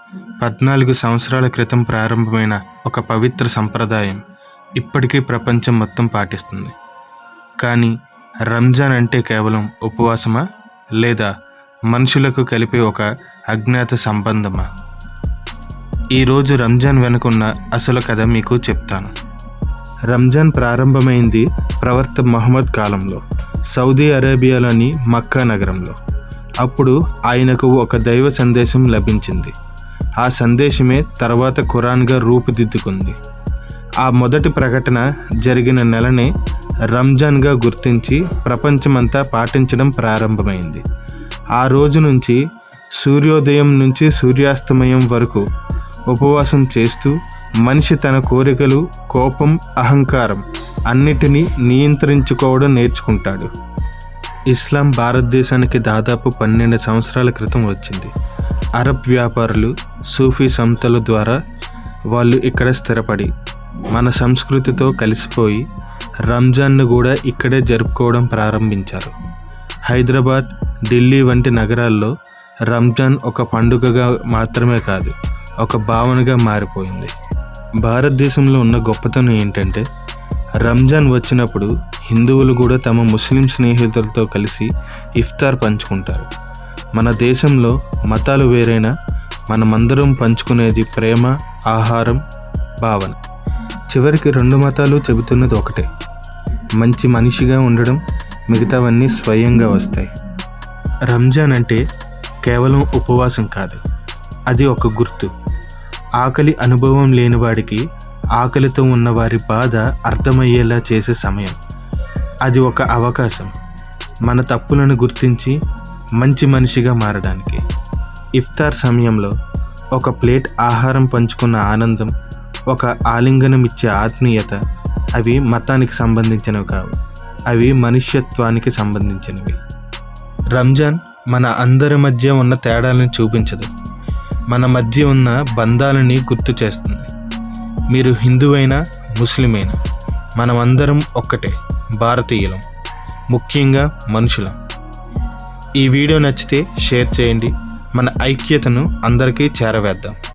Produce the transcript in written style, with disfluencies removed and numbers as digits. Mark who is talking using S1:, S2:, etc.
S1: 14 సంవత్సరాల క్రితం ప్రారంభమైన ఒక పవిత్ర సంప్రదాయం ఇప్పటికీ ప్రపంచం మొత్తం పాటిస్తుంది. కానీ రంజాన్ అంటే కేవలం ఉపవాసమా, లేదా మనుషులకు కలిపే ఒక అజ్ఞాత సంబంధమా? ఈరోజు రంజాన్ వెనుకున్న అసలు కథ మీకు చెప్తాను. రంజాన్ ప్రారంభమైంది ప్రవక్త ముహమ్మద్ కాలంలో, సౌదీ అరేబియాలోని మక్కా నగరంలో. అప్పుడు ఆయనకు ఒక దైవ సందేశం లభించింది. ఆ సందేశమే తర్వాత ఖురాన్గా రూపుదిద్దుకుంది. ఆ మొదటి ప్రకటన జరిగిన నెలనే రంజాన్గా గుర్తించి ప్రపంచమంతా పాటించడం ప్రారంభమైంది. ఆ రోజు నుంచి సూర్యోదయం నుంచి సూర్యాస్తమయం వరకు ఉపవాసం చేస్తూ మనిషి తన కోరికలు, కోపం, అహంకారం అన్నిటినీ నియంత్రించుకోవడం నేర్చుకుంటాడు. ఇస్లాం భారతదేశానికి దాదాపు 12 సంవత్సరాల క్రితం వచ్చింది. అరబ్ వ్యాపారులు, సూఫీ సంస్థల ద్వారా వాళ్ళు ఇక్కడ స్థిరపడి మన సంస్కృతితో కలిసిపోయి రంజాన్ను కూడా ఇక్కడే జరుపుకోవడం ప్రారంభించారు. హైదరాబాద్, ఢిల్లీ వంటి నగరాల్లో రంజాన్ ఒక పండుగగా మాత్రమే కాదు, ఒక భావనగా మారిపోయింది. భారతదేశంలో ఉన్న గొప్పతనం ఏంటంటే, రంజాన్ వచ్చినప్పుడు హిందువులు కూడా తమ ముస్లిం స్నేహితులతో కలిసి ఇఫ్తార్ పంచుకుంటారు. మన దేశంలో మతాలు వేరైనా మనమందరం పంచుకునేది ప్రేమ, ఆహారం, భావన. చివరికి 2 మతాలు చెబుతున్నది ఒకటే: మంచి మనిషిగా ఉండడం, మిగతావన్నీ స్వయంగా వస్తాయి. రంజాన్ అంటే కేవలం ఉపవాసం కాదు, అది ఒక గుర్తు. ఆకలి అనుభవం లేని వాడికి ఆకలితో ఉన్న వారి బాధ అర్థమయ్యేలా చేసే సమయం. అది ఒక అవకాశం మన తప్పులను గుర్తించి మంచి మనిషిగా మారడానికి. ఇఫ్తార్ సమయంలో ఒక ప్లేట్ ఆహారం పంచుకున్న ఆనందం, ఒక ఆలింగనం ఇచ్చే ఆత్మీయత, అవి మతానికి సంబంధించినవి కావు, అవి మనుష్యత్వానికి సంబంధించినవి. రంజాన్ మన అందరి మధ్య ఉన్న తేడాలను చూపించదు, మన మధ్య ఉన్న బంధాలని గుర్తు చేస్తుంది. మీరు హిందువైనా, ముస్లిమైనా, మనమందరం ఒక్కటే, భారతీయులం, ముఖ్యంగా మనుషులం. ఈ వీడియో నచ్చితే షేర్ చేయండి. మన ఐక్యతను అందరికీ చేరవేద్దాం.